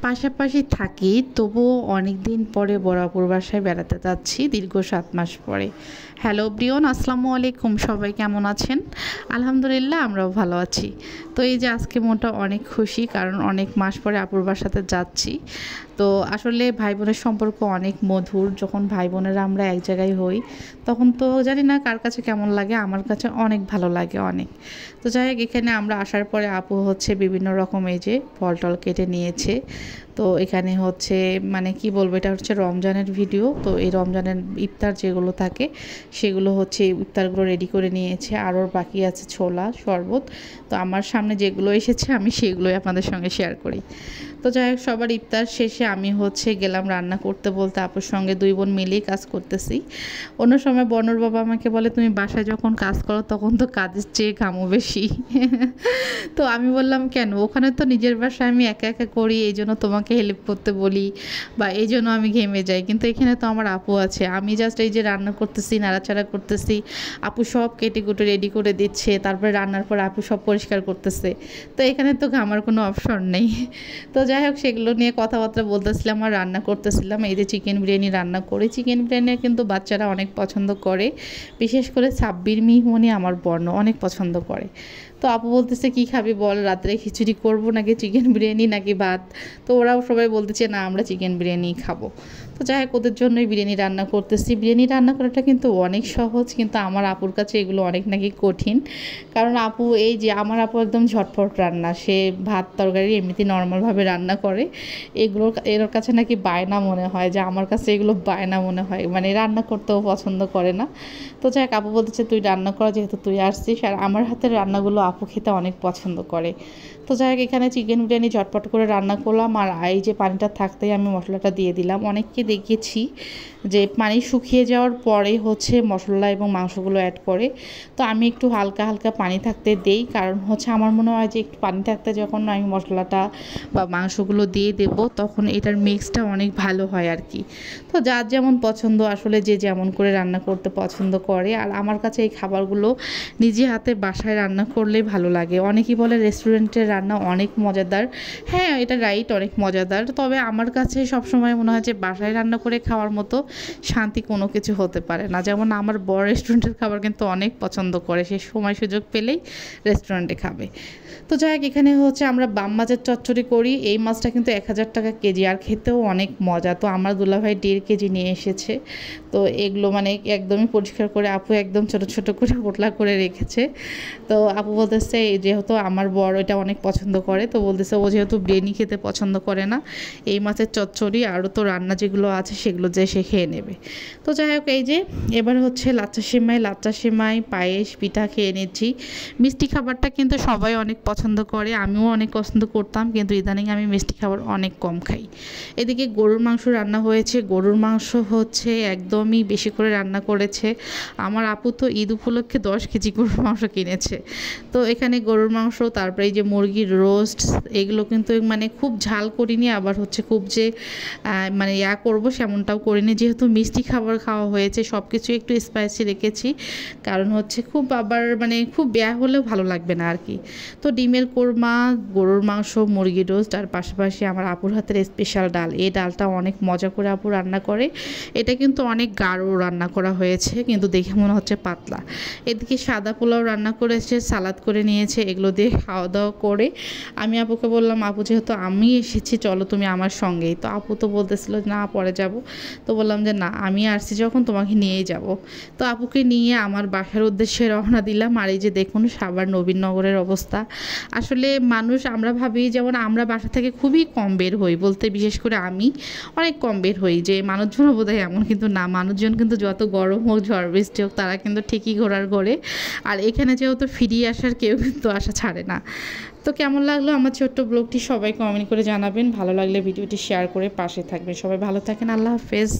পাশাপাশি থাকি, তবুও অনেক দিন পরে বড় আপুর বাসায় বেড়াতে যাচ্ছি দীর্ঘ ৭ মাস পরে। হ্যালো ব্রিয়ন, আসসালামু আলাইকুম। সবাই কেমন আছেন? আলহামদুলিল্লাহ, আমরাও ভালো আছি। তো এই যে আজকে মনটা অনেক খুশি, কারণ অনেক মাস পরে আপুর বাসাতে যাচ্ছি। তো আসলে ভাই বোনের সম্পর্ক অনেক মধুর। যখন ভাই বোনেরা আমরা এক জায়গায় হই, তখন তো জানি না কার কাছে কেমন লাগে, আমার কাছে অনেক ভালো লাগে অনেক। তো যাই হোক, এখানে আমরা আসার পরে আপু হচ্ছে বিভিন্ন রকম এই যে ফল টল কেটে নিয়েছে। তো এখানে হচ্ছে মানে কি বলবো, এটা হচ্ছে রমজানের ভিডিও। তো এই রমজানের ইফতার যেগুলো থাকে সেগুলো হচ্ছে ইফতারগুলো রেডি করে নিয়েছে। আরও বাকি আছে ছোলা শরবত। তো আমার সামনে যেগুলো এসেছে আমি সেগুলোই আপনাদের সঙ্গে শেয়ার করি। তো যাই হোক, সবার ইফতার শেষে আমি হচ্ছে গেলাম রান্না করতে, বলতে আপুর সঙ্গে দুই বোন মিলেই কাজ করতেছি। অন্য সময় বর্ণর বাবা আমাকে বলে, তুমি বাসায় যখন কাজ করো তখন তো কাজের চেয়ে ঘামো বেশি। তো আমি বললাম, কেন? ওখানে তো নিজের বাসায় আমি একা একা করি, এই জন্য তোমাকে হেল্প করতে বলি, বা এই জন্য আমি ঘেমে যাই। কিন্তু এখানে তো আমার আপু আছে, আমি জাস্ট এই যে রান্না করতেছি, নাড়াচাড়া করতেছি, আপু সব কেটে কুটে রেডি করে দিচ্ছে, তারপরে রান্নার পর আপু সব পরিষ্কার করতেছে। তো এখানে তো ঘামার কোনো অপশন নেই। তো যাই হোক, সেগুলো নিয়ে কথাবার্তা বলতেছিলাম আর রান্না করতেছিলাম। এই যে চিকেন বিরিয়ানি রান্না করে, চিকেন বিরিয়ানি কিন্তু বাচ্চারা অনেক পছন্দ করে, বিশেষ করে সাব্বির মিহমনি আমার বর্ণ অনেক পছন্দ করে। তো আপু বলতেছে, কি খাবি বল, রাত্রে খিচুড়ি করবো নাকি চিকেন বিরিয়ানি নাকি ভাত? তো ওরাও সবাই বলতেছে, না আমরা চিকেন বিরিয়ানি খাবো। তো যাই হোক, ওদের জন্যই বিরিয়ানি রান্না করতেছি। বিরিয়ানি রান্না করাটা কিন্তু অনেক সহজ, কিন্তু আমার আপুর কাছে এগুলো অনেক নাকি কঠিন। কারণ আপু এই যে আমার আপু একদম ঝটপট রান্না, সে ভাত তরকারি এমনিতে নর্মালভাবে রান্না করে। এর কাছে নাকি বায়না মনে হয়, যে আমার কাছে এগুলো বায়না মনে হয়, মানে রান্না করতেও পছন্দ করে না। তো যাই হোক, আপু বলতেছে তুই রান্না করা, যেহেতু তুই আসছিস, আর আমার হাতের রান্নাগুলো আপু খেতে অনেক পছন্দ করে। তো যাই হোক, এখানে চিকেন বিরিয়ানি ঝটপট করে রান্না করলাম, আর এই যে পানিটা থাকতেই আমি মশলাটা দিয়ে দিলাম। অনেককে দেখেছি যে পানি শুকিয়ে যাওয়ার পরে হচ্ছে মশলা এবং মাংসগুলো অ্যাড করে। তো আমি একটু হালকা হালকা পানি থাকতে দেই, কারণ হচ্ছে আমার মনে হয় যে একটু পানি থাকতে যখন আমি মশলাটা বা মাংসগুলো দিয়ে দেব, তখন এটার মিক্সটা অনেক ভালো হয় আর কি। তো যার যেমন পছন্দ, আসলে যে যেমন করে রান্না করতে পছন্দ করে। আর আমার কাছে এই খাবারগুলো নিজে হাতে বাসায় রান্না করলে ভালো লাগে। অনেকেই বলে রেস্টুরেন্টের রান্না অনেক মজাদার। হ্যাঁ, এটা রাইট, অনেক মজাদার। তবে আমার কাছে সবসময় মনে হয় যে বাসায় রান্না করে খাওয়ার মতো শান্তি কোনো কিছু হতে পারে না। যেমন আমার বড় রেস্টুরেন্টের খাবার কিন্তু অনেক পছন্দ করে, সে সময় সুযোগ পেলেই রেস্টুরেন্টে খাবে। তো যাই হোক, এখানে হচ্ছে আমরা বাম মাছের চচ্চড়ি করি। এই মাছটা কিন্তু ১,০০০ টাকা কেজি, আর খেতেও অনেক মজা। তো আমার দুলাভাই ১.৫ কেজি নিয়ে এসেছে। তো এগুলো মানে একদমই পরিষ্কার করে আপু একদম ছোট ছোট করে পোটলা করে রেখেছে। তো আপু বলতেছে, যেহেতু আমার বড় এটা অনেক পছন্দ করে, তো বলতেছে ও যেহেতু বিরিয়ানি খেতে পছন্দ করে না, এই মাছের চচ্চড়ি আরও তো রান্না যেগুলো আছে সেগুলো যে সে খেয়ে নেবে। তো যাই হোক, এই যে এবার হচ্ছে লাচ্চা সেমাই পায়েস পিঠা খেয়ে নিচ্ছি। মিষ্টি খাবারটা কিন্তু সবাই অনেক পছন্দ করে, আমিও অনেক পছন্দ করতাম, কিন্তু ইদানিং আমি মিষ্টি খাবার অনেক কম খাই। এদিকে গরুর মাংস রান্না হয়েছে। গরুর মাংস হচ্ছে একদমই বেশি করে রান্না করেছে। আমার আপু তো ঈদ উপলক্ষে ১০ কেজি গরুর মাংস কিনেছে। তো এখানে গরুর মাংস, তারপরে এই যে মুরগির রোস্ট, এগুলো কিন্তু মানে খুব ঝাল করিনি, আবার হচ্ছে খুব যে মানে করবো সেমনটাও করিনি। যেহেতু মিষ্টি খাবার খাওয়া হয়েছে, সব কিছু একটু স্পাইসি রেখেছি, কারণ হচ্ছে খুব আবার মানে খুব হলেও ভালো লাগবে না আর কি। তো ডিমের কোরমা, গরুর মাংস, মুরগির রোস্ট, আর পাশাপাশি আমার আপুর হাতের স্পেশাল ডাল। এই ডালটা অনেক মজা করে আপু রান্না করে। এটা কিন্তু অনেক গাঢ় রান্না করা হয়েছে, কিন্তু দেখে মনে হচ্ছে পাতলা। এদিকে সাদা পোলাও রান্না করেছে, সালাদ করে নিয়েছে। এগুলো দিয়ে খাওয়া দাওয়া করে আমি আপুকে বললাম, আপু যেহেতু আমি এসেছি, চলো তুমি আমার সঙ্গেই। তো আপু তো বলতেছিল না পরে যাব। তো বললাম যে না, আমি আসছি যখন তোমাকে নিয়েই যাব। তো আপুকে নিয়ে আমার বাসার উদ্দেশ্যে রওনা দিলাম। আর এই যে দেখুন সাভার নবীনগরের অবস্থা। আসলে মানুষ, আমরা ভাবি যেমন আমরা বাসা থেকে খুবই কম বের হই, বলতে বিশেষ করে আমি অনেক কম বের হই, যে মানুষজন বোধহয় এমন, কিন্তু না, মানুষজন কিন্তু যত গরম হোক ঝড় বৃষ্টি হোক তারা কিন্তু ঠিকই ঘোরার ঘরে। আর এখানে যেহেতু ফিরিয়ে আসার কেউ কিন্তু আশা ছাড়ে না। তো কেমন লাগলো আমার ছোট্ট ব্লগটি সবাই কমেন্ট করে জানাবেন। ভালো লাগলে ভিডিওটি শেয়ার করে পাশে থাকবেন। সবাই ভালো থাকেন, আল্লাহ হাফেজ।